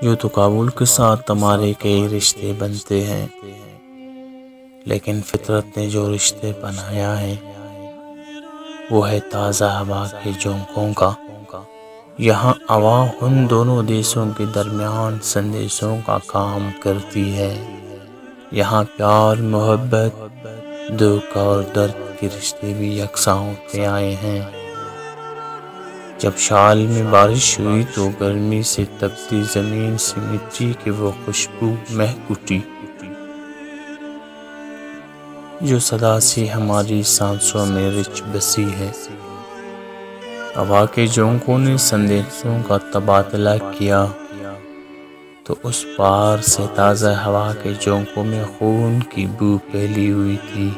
یوں تو کابل کے ساتھ ہمارے کئی رشتے بنتے ہیں، لیکن فطرت نے جو رشتے بنایا ہے وہ ہے تازہ ہوا کے جھونکوں کا۔ یہاں ہوا ان دونوں دیشوں کے درمیان سندیشوں کا کام کرتی ہے۔ یہاں پیار، محبت، دکھ اور درد کے رشتے بھی یکساں ہوتے آئے ہیں۔ جب شال میں بارش ہوئی تو گرمی سے تپتی زمین سے مٹی کی وہ خوشبو مہک اٹھی جو صدا سی ہماری سانسوں میں رچ بسی ہے۔ ہوا کے جھونکوں نے سندیشوں کا تبادلہ کیا تو اس پار سے تازہ ہوا کے جھونکوں میں خون کی بو پھیلی ہوئی تھی،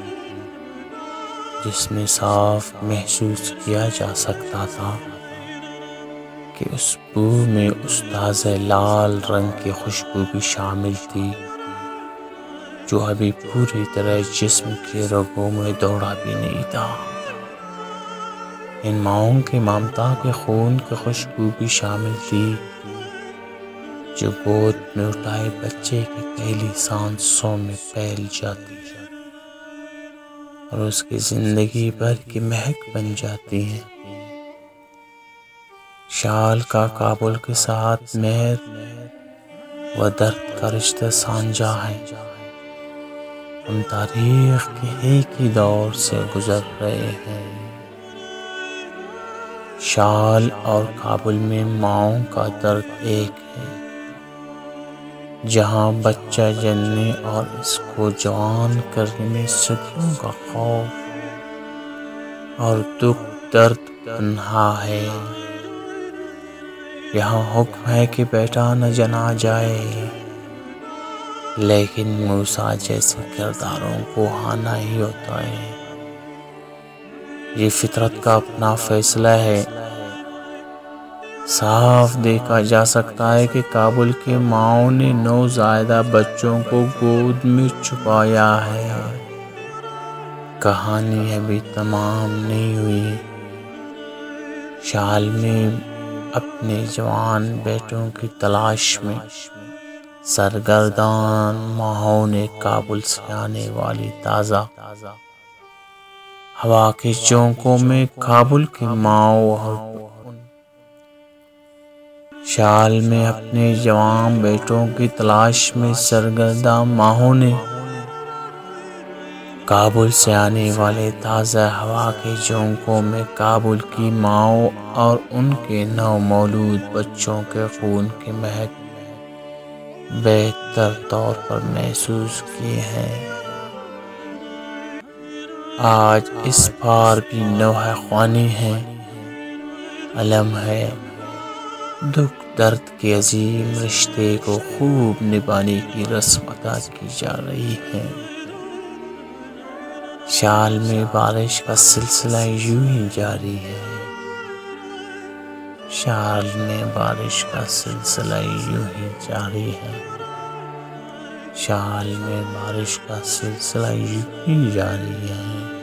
جس میں صاف محسوس کیا جا سکتا تھا کہ اس بو میں اس تازہ لال رنگ کی خوشبو بھی شامل تھی جو ابھی پوری طرح جسم کے رگوں میں دوڑا بھی نہیں تھا۔ ان ماؤں کی ممتا کے خون کی خوشبو بھی شامل تھی جو گود میں اٹھائے بچے کی پہلی سانسوں میں پھیل جاتی ہے اور اس کی زندگی بھر کی مہک بن جاتی ہے۔ شال کا کابل کے ساتھ مہر و درد کا رشتہ سانجا ہے۔ ہم تاریخ کے ایک ہی دور سے گزر رہے ہیں۔ شال اور کابل میں ماؤں کا درد ایک ہے، جہاں بچہ جننے اور اس کو جوان کرنے میں صدیوں کا خوف اور دکھ درد تنہا ہے۔ یہاں حکم ہے کہ بیٹا نہ جنا جائے، لیکن موسیٰ جیسے کرداروں کو آنا ہی ہوتا ہے۔ یہ فطرت کا اپنا فیصلہ ہے۔ صاف دیکھا جا سکتا ہے کہ کابل کے ماؤں نے نوزائیدہ بچوں کو گود میں چھپایا ہے۔ کہانی ابھی تمام نہیں ہوئی۔ شال میں اپنے جوان بیٹوں کی تلاش میں سرگردان ماؤں نے کابل سے آنے والی تازہ ہوا کے جھونکوں میں کابل کے ماؤں اور شال میں اپنے جوان بیٹوں کی تلاش میں سرگرداں ماؤں نے کابل سے آنے والے تازہ ہوا کے جھونکوں میں کابل کی ماؤں اور ان کے نومولود بچوں کے خون کی مہک بہتر طور پر محسوس کی ہے۔ آج اس پار بھی نوحہ خوانی ہے، علم ہے، دکھ درد کے عظیم رشتے کو خوب نبھانے کی رسم ادا کی جا رہی ہے۔ شال میں بارش کا سلسلہ یوں ہی جاری ہے۔ شال میں بارش کا سلسلہ یوں ہی جاری ہے۔ شال میں بارش کا سلسلہ یوں ہی جاری ہے۔